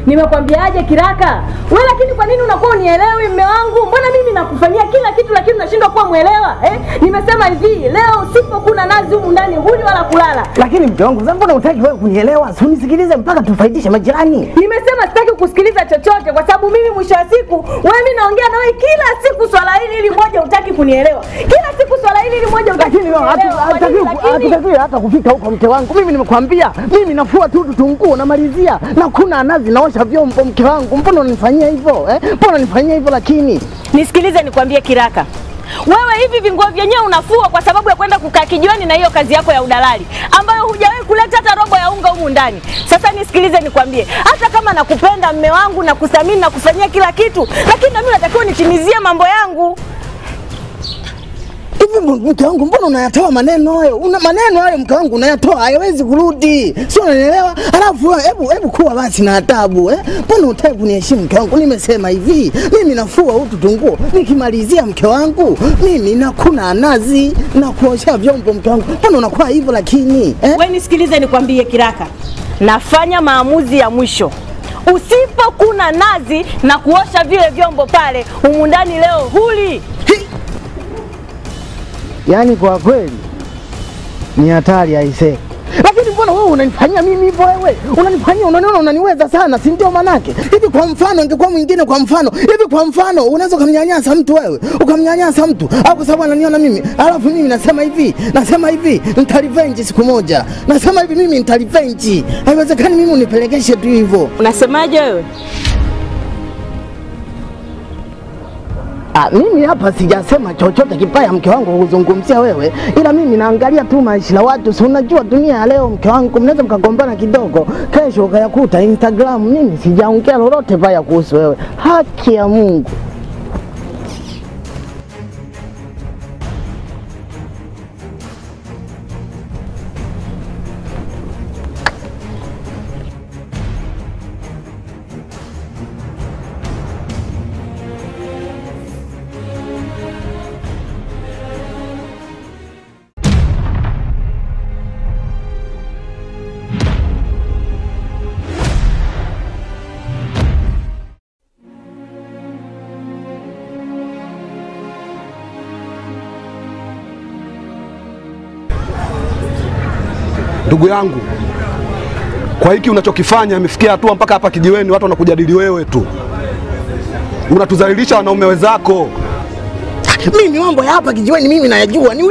Nimekwambiaje kiraka? Wewe lakini kwa nini unakuwa unielewi mume wangu? Mbona mimi nakufanyia kila kitu lakini unashindwa kuwa muelewa? Nimesema hivi, leo usipokuna nazi humu ndani huli wala kulala. Lakini mke wangu, mbona hutaki wewe kunielewa? Si unisikilize mpaka tufaidishe majirani. Nimesema sitaki kusikiliza chochote kwa sababu mimi mwisho wa siku, wewe naongea na wewe kila siku swala hili moja hutaki kunielewa. Kila siku swala hili moja hutaki kunielewa. Hatutakiwi hata kufika huko mke wangu. Mimi nimekwambia, mimi nafua tu vitunguu namalizia. Na kuna nazi naosha vyombo mke wangu. Mbona unanifanyia hivyo? Mbona unanifanyia hivyo lakini? Nisikilize nikwambie kiraka. Wewe hivi vinguo vyenyewe unafua kwa sababu ya kwenda kukaa kijiweni na hiyo kazi yako ya udalali ambayo hujawahi kuleta hata robo ya unga humu ndani. Sasa nisikilize nikwambie, hata kama nakupenda mume wangu na kuthamini na kufanyia kila kitu, lakini na mimi natakiwa nitimizie mambo yangu. Hivi mke wangu, mbona unayatoa maneno hayo? Una maneno hayo mke wangu unayatoa, hayawezi kurudi. Sio unanielewa? Alafu hebu kuwa basi na adabu, Mbona hutaki kuniheshimu mke wangu? Nimesema hivi, mimi nafua hutu tunguo, nikimalizia mke wangu, mimi nakuna nazi na kuosha vyombo mke wangu. Mbona unakuwa hivyo lakini? Wewe nisikilize nikwambie kiraka. Nafanya maamuzi ya mwisho. Usipokuna nazi na kuosha vile vyombo pale, humu ndani leo huli. Yaani kwa kweli ni hatari aisee. Lakini mbona wewe unanifanyia mimi hivyo wewe? Unanifanyia, unaniona unaniweza sana, si ndio manake? Hivi kwa mfano ingekuwa mwingine kwa mfano, hivi kwa mfano unaweza kumnyanyasa mtu wewe? Ukamnyanyasa mtu au kwa sababu ananiona mimi. Alafu mimi nasema hivi, nitarevenge siku moja. Nasema hivi mimi nitarevenge. Haiwezekani mimi unipelekeshe tu hivyo. Unasemaje wewe? Mimi hapa sijasema chochote kibaya mke wangu kuzungumzia wewe, ila mimi naangalia tu maisha ya watu. Si unajua dunia ya leo mke wangu, mnaweza mkagombana kidogo, kesho ukayakuta Instagram. Mimi sijaongea lolote baya kuhusu wewe, haki ya Mungu. Ndugu yangu, kwa hiki unachokifanya imefikia hatua mpaka hapa kijiweni watu wanakujadili wewe tu. Unatudhalilisha wanaume wenzako. Mimi mambo ya hapa kijiweni mimi nayajua, ni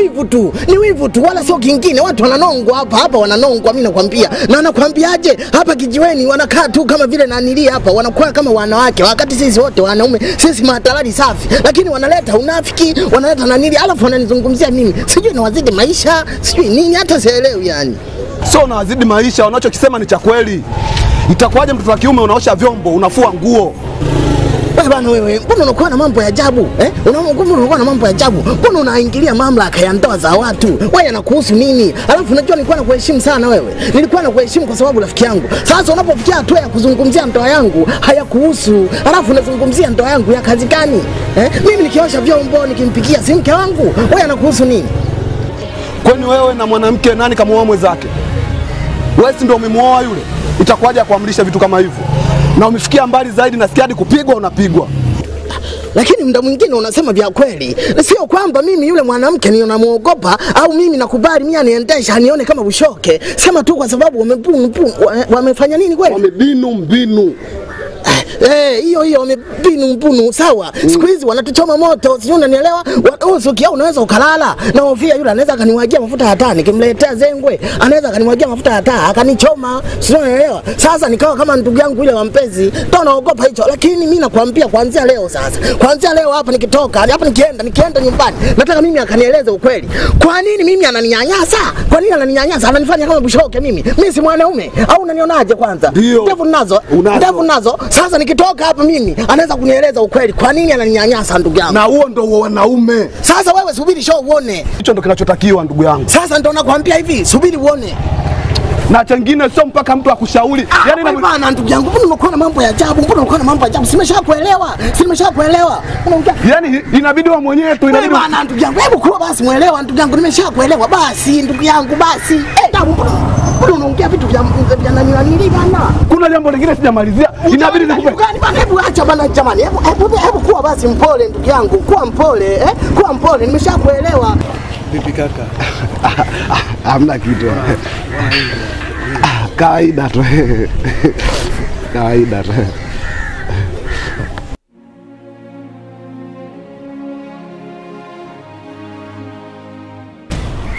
wivu tu wala sio kingine. Watu wananongwa hapa wananongwa, mimi nakwambia. Na nakwambiaje, hapa kijiweni wanakaa tu kama vile nanilia hapa, wanakuwa kama wanawake wakati sisi wote wanaume, sisi matalali safi. Lakini wanaleta unafiki, wanaleta nanili, alafu wananizungumzia mimi. Sijui nawazidi maisha, sijui nini, hata sielewi yani. Sio nawazidi maisha, unachokisema ni cha kweli. Itakuwaje mtoto wa kiume unaosha vyombo, unafua nguo? Wewe bana wewe, mbona unakuwa na mambo ya ajabu? Unakuwa na mambo ya ajabu. Mbona unaingilia mamlaka ya ndoa za watu? Wewe yanakuhusu nini? Alafu unajua nilikuwa nakuheshimu sana wewe. Nilikuwa nakuheshimu kwa sababu rafiki yangu. Sasa unapofikia hatua ya kuzungumzia ndoa yangu, hayakuhusu. Alafu unazungumzia ndoa yangu ya kazi gani? Mimi nikiosha vyombo, nikimpikia si mke wangu. Wewe yanakuhusu nini? Kwani wewe na mwanamke nani kamuoa mwenzake? Wewe si ndio umemuoa yule? Itakuwaje kuamrisha vitu kama hivyo? Na umefikia mbali zaidi, nasikia hadi kupigwa unapigwa. Lakini muda mwingine unasema vya kweli. Sio kwamba mimi yule mwanamke ninamuogopa au mimi nakubali mimi aniendesha anione kama bushoke. Sema tu kwa sababu wamefanya nini kweli? Wamebinu mbinu. Hiyo wamebinu sawa. Siku hizi wanatuchoma moto, sio unanielewa? Usikia unaweza ukalala na hofia yule anaweza akaniwagia mafuta hata nikimletea zengwe, anaweza akaniwagia mafuta hata akanichoma, sio unanielewa? Sasa nikawa kama ndugu yangu yule wa Mpezi, ndio naogopa hicho. Lakini mimi nakwambia kuanzia leo sasa. Kuanzia leo hapa nikitoka, hapa nikienda nyumbani, nataka mimi akanieleze ukweli. Kwa nini mimi ananinyanyasa? Kwa nini ananinyanyasa? Ananifanya kama bushoke mimi. Mimi si mwanaume au unanionaje kwanza? Ndevu nazo. Sasa nikitoka hapa mimi anaweza kunieleza ukweli. Kwa nini ananinyanyasa ndugu yangu? Na huo ndio wanaume. Sasa wewe subiri show uone. Hicho ndio kinachotakiwa ndugu yangu. Sasa ndio nakwambia hivi, subiri uone. Na chengine sio mpaka mtu akushauri. Yaani na bwana ndugu yangu, mbona unakuwa na mambo ya ajabu? Mbona unakuwa na mambo ya ajabu? Simeshakuelewa. Yaani inabidi wa mwenyewe tu inabidi. Bwana ndugu yangu, hebu kuwa basi muelewa ndugu yangu, nimeshakuelewa basi ndugu yangu basi. Mbona unaongea vitu vya nani bana? Kuna jambo lingine sijamalizia. Inabidi nikupe. Bana hebu acha bana jamani. Hebu kuwa basi mpole ndugu yangu. Kuwa mpole, Kuwa mpole. Nimeshakuelewa. Vipi kaka? Hamna kitu. Kawaida tu. Kawaida tu.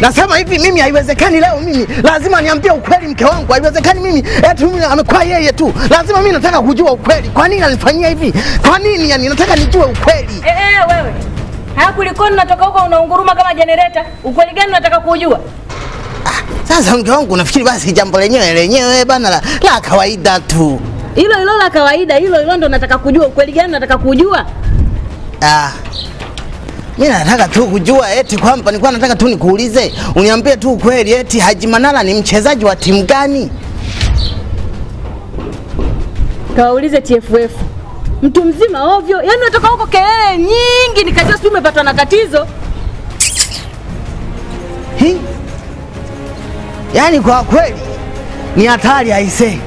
Nasema hivi mimi haiwezekani leo mimi lazima niambie ukweli mke wangu. Haiwezekani mimi eti mimi amekuwa yeye tu. Lazima mimi nataka kujua ukweli. Kwa nini anifanyia hivi? Kwa nini yani nataka nijue ukweli. Wewe. Haya kulikoni unatoka huko unaunguruma kama generator? Ukweli gani unataka kujua? Sasa mke wangu unafikiri basi jambo lenyewe bana la kawaida tu. Hilo la kawaida, hilo ndo nataka kujua. Ukweli gani nataka kujua? Mimi nataka tu kujua eti kwamba nilikuwa nataka tu nikuulize, uniambie tu ukweli eti Haji Manara ni mchezaji wa timu gani? Kaulize TFF. Mtu mzima ovyo. Yaani unatoka huko kelele nyingi nikajua si umepatwa na tatizo. Yaani kwa kweli ni hatari aisee.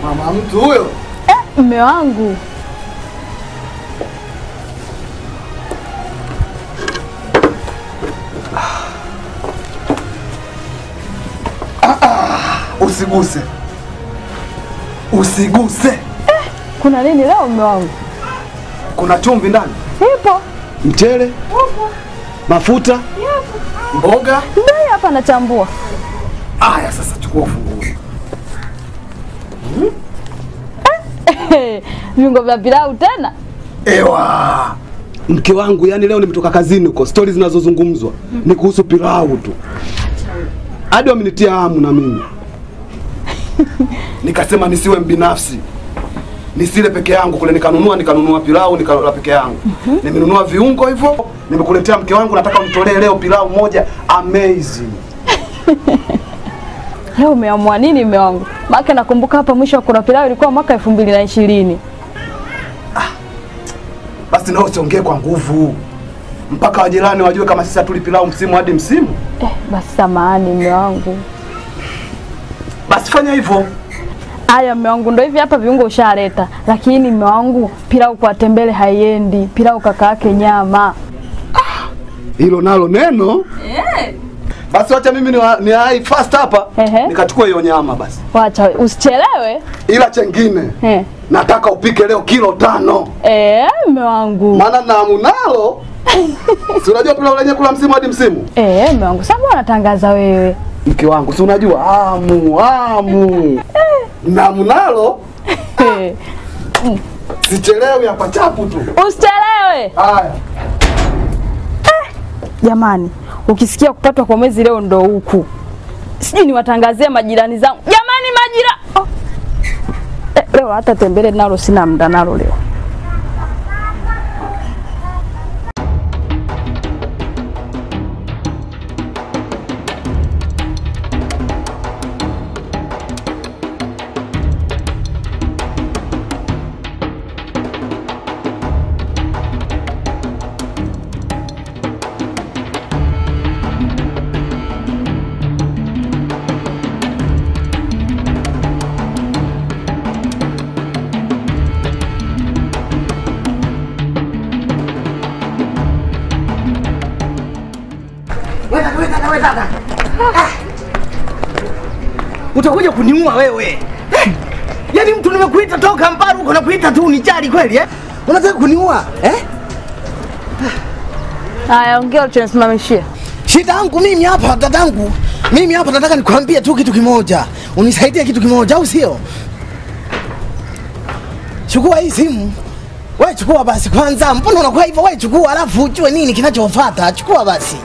Mama mtu huyo. Mume wangu. Usiguse. Usiguse. Kuna nini leo mume wangu? Kuna chumvi ndani? Ipo. Mchele? Ipo. Mafuta? Ipo. Mboga? Ndio hapa nachambua. Aya sasa chukua ufunguo. Viungo vya pilau tena? Ewa. Mke wangu yani leo nimetoka kazini huko. Stories zinazozungumzwa ni kuhusu pilau tu. Hadi wamenitia hamu na mimi. Nikasema nisiwe mbinafsi. Nisile peke yangu kule nikanunua pilau nikala peke yangu. Nimenunua viungo hivyo, nimekuletea mke wangu nataka unitolee leo pilau moja amazing. Leo umeamua nini mume wangu? Maana nakumbuka hapa mwisho wa kula pilau ilikuwa mwaka 2020. Basi nao usiongee kwa nguvu. Mpaka wajirani wajue kama sisi hatuli pilau msimu hadi msimu. Basi samahani mume wangu. Basi fanya hivyo. Aya mume wangu ndio hivi hapa viungo ushaleta. Lakini mume wangu pilau kwa tembele haiendi. Pilau kaka yake nyama. Hilo nalo neno? Basi wacha mimi ni hai fast hapa. Nikachukua hiyo nyama basi. Wacha usichelewe. Ila chengine. Nataka upike leo kilo 5. Mume wangu. Maana naamu nalo. Si unajua pilau lenye kula msimu hadi msimu? Mume wangu, sababu unatangaza wewe. Mke wangu, si unajua hamu. Naamu nalo. Sichelewi hapa chapu tu. Usichelewe. Haya. Jamani, ukisikia kupatwa kwa mwezi leo ndo huku. Sijui niwatangazie majirani zangu. Jamani majira. Leo hata tembele nalo sina muda nalo leo. Wewe utakuja kuniua wewe. Yaani mtu nimekuita toka Mparu uko nakuita tu unijali kweli Unataka kuniua Haya ongea tunasimamishia. Shida yangu mimi hapa dadangu. Mimi hapa nataka nikwambie tu kitu kimoja. Unisaidie kitu kimoja au sio? Chukua hii simu. Wewe chukua basi kwanza. Mbona unakuwa hivyo? Wewe chukua alafu ujue nini kinachofuata. Chukua basi.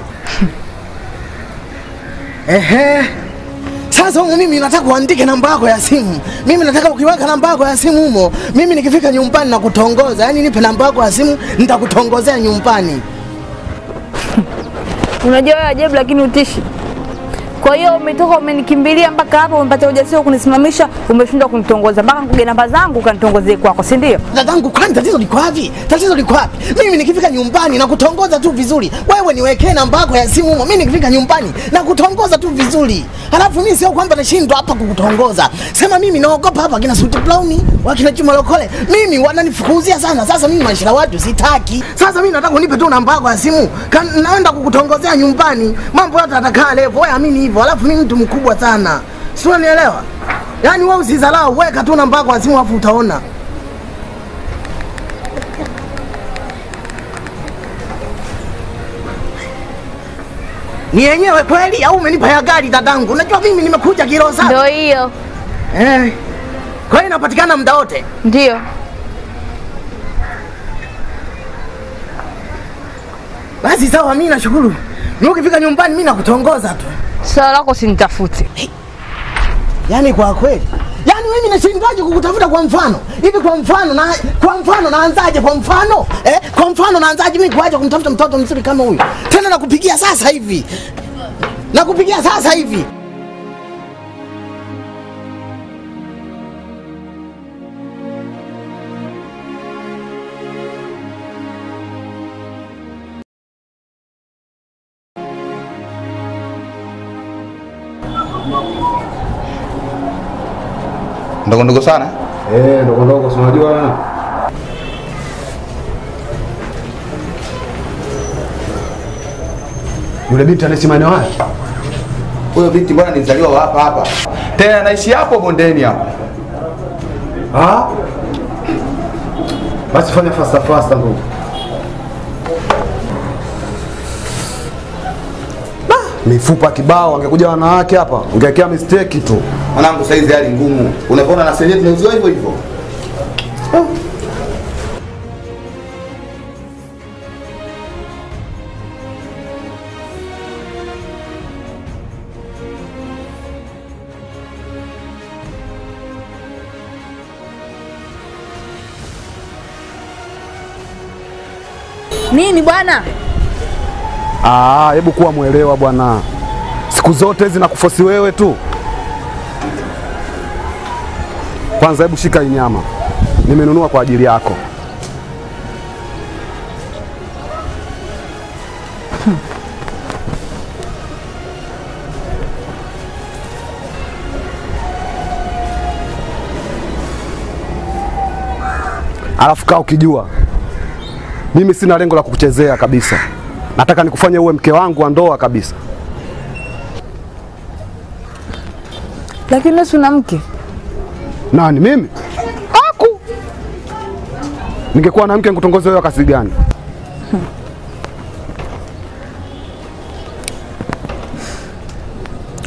Sasa mimi nataka uandike namba yako ya simu. Mimi nataka ukiweka namba yako ya simu humo, mimi nikifika nyumbani na kutongoza. Yaani nipe namba yako ya simu, nitakutongozea nyumbani. Unajua wewe ajabu lakini utishi. Kwa hiyo umetoka umenikimbilia mpaka hapo umepata ujasiri kunisimamisha, umeshindwa kunitongoza mpaka kuge namba zangu kanitongozee kwako, si ndio? Dadangu, kwani tatizo liko wapi? Tatizo liko wapi? Mimi nikifika nyumbani na kutongoza tu vizuri. Wewe niwekee namba yako ya simu huko. Mimi nikifika nyumbani na kutongoza tu vizuri. Halafu mimi sio kwamba nashindwa hapa kukutongoza. Sema mimi naogopa hapa kina Sweet Brown, wakina Chuma Lokole. Mimi wananifukuzia sana. Sasa mimi maisha ya watu sitaki. Sasa mimi nataka unipe tu namba yako ya simu. Naenda kukutongozea nyumbani. Mambo yote atakaa level. Wewe amini hivyo. Halafu mimi mtu mkubwa sana. Si unanielewa? Yaani wewe usizalau, weka tu namba yako ya simu afu utaona. Ni yenyewe kweli au umenipa ya gari dadangu? Unajua mimi nimekuja Kilosa. Ndio hiyo. Kwa hiyo inapatikana muda wote? Ndio. Basi sawa, mimi nashukuru. Ukifika nyumbani mimi nakutongoza tu. Swala lako sinitafute. Yaani kwa kweli. Yaani mimi nashindaje kukutafuta kwa mfano? Hivi kwa mfano naanzaje kwa mfano? Kwa mfano naanzaje mimi kuacha kumtafuta mtoto mzuri kama huyu? Tena nakupigia sasa hivi. Nakupigia sasa hivi. Ndogo sana? Ndogo si unajua. Yule binti anaishi maeneo haya? Huyo binti bwana nilizaliwa hapa. Tena anaishi hapo bondeni hapo. Basi fanya fast ndugu. Mifupa kibao, angekuja wanawake hapa, ungekea mistake tu. Mwanangu saizi hali ngumu. Unapoona na seli tunauziwa hivyo hivyo. Nini bwana? Hebu kuwa mwelewa bwana. Siku zote hizi nakufosi wewe tu. Kwanza hebu shika hii nyama. Nimenunua kwa ajili yako. Alafu kaa ukijua mimi sina lengo la kukuchezea kabisa. Nataka nikufanye uwe mke wangu wa ndoa kabisa. Lakini wewe una mke? Nani mimi? Aku. Ningekuwa na mke nikutongoze wewe kasi gani?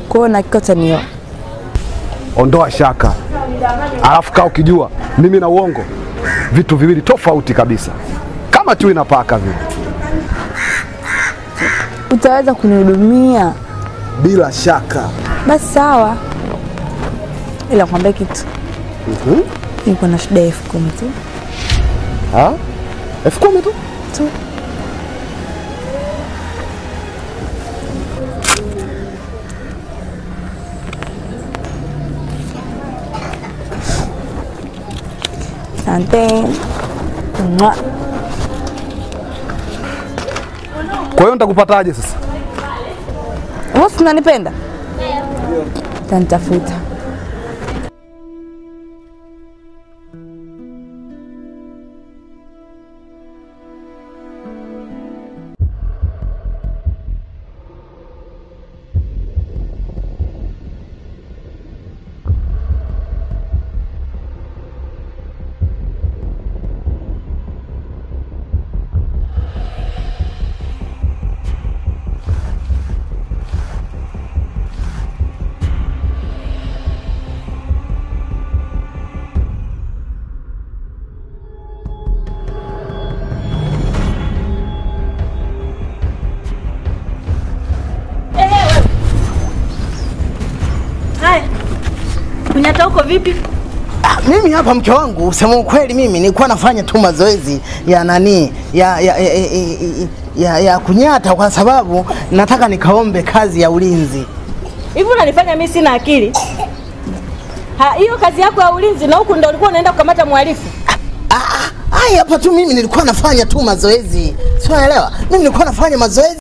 Kwa na kikota niyo. Ondoa shaka. Alafu kaa ukijua mimi na uongo vitu viwili tofauti kabisa. Kama chui na paka vile. Utaweza kunihudumia? Bila shaka. Basi sawa. Ila kwambia kitu. Niko na shida 10,000 tu. 10,000 tu? Tu. Asante. Kwa hiyo nitakupataje sasa? Wewe unanipenda? Tanitafuta. Kunyata huko vipi? Mimi hapa mke wangu, sema ukweli mimi nilikuwa nafanya tu mazoezi ya nani ya kunyata kwa sababu nataka nikaombe kazi ya ulinzi. Hivi unanifanya mimi sina akili? Hiyo kazi yako ya ulinzi na huku ndio ulikuwa unaenda kukamata mhalifu? Hapa tu mimi nilikuwa nafanya tu mazoezi. Sio unaelewa? Mimi nilikuwa nafanya mazoezi.